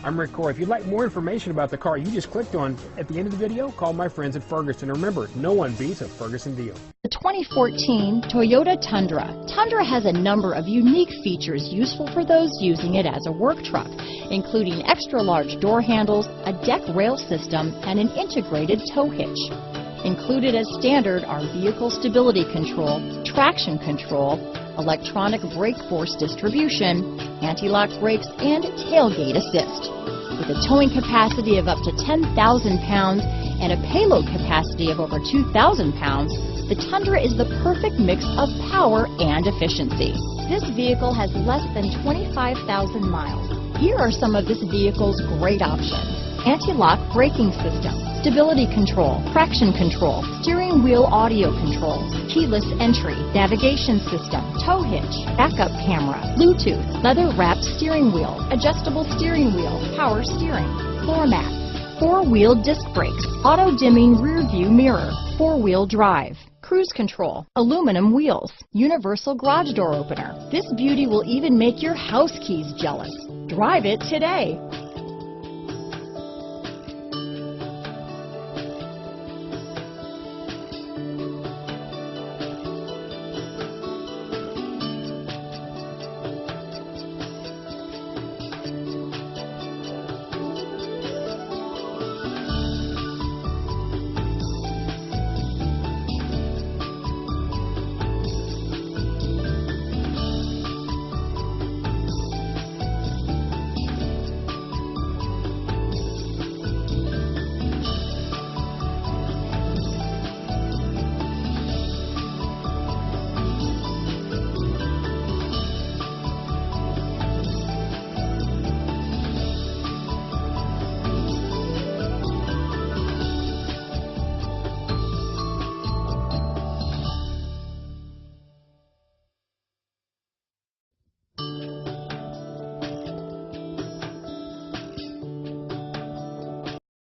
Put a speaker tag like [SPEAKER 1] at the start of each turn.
[SPEAKER 1] I'm Rick Corey. If you'd like more information about the car you just clicked on at the end of the video, call my friends at Ferguson. And remember, no one beats a Ferguson deal.
[SPEAKER 2] The 2014 Toyota Tundra. Tundra has a number of unique features useful for those using it as a work truck, including extra-large door handles, a deck rail system, and an integrated tow hitch. Included as standard are vehicle stability control, traction control, electronic brake force distribution, anti-lock brakes, and tailgate assist. With a towing capacity of up to 10,000 pounds and a payload capacity of over 2,000 pounds, the Tundra is the perfect mix of power and efficiency. This vehicle has less than 25,000 miles. Here are some of this vehicle's great options: anti-lock braking system, stability control, traction control, steering wheel audio controls, keyless entry, navigation system, tow hitch, backup camera, Bluetooth, leather-wrapped steering wheel, adjustable steering wheel, power steering, floor mats, four-wheel disc brakes, auto-dimming rear-view mirror, four-wheel drive, cruise control, aluminum wheels, universal garage door opener. This beauty will even make your house keys jealous. Drive it today.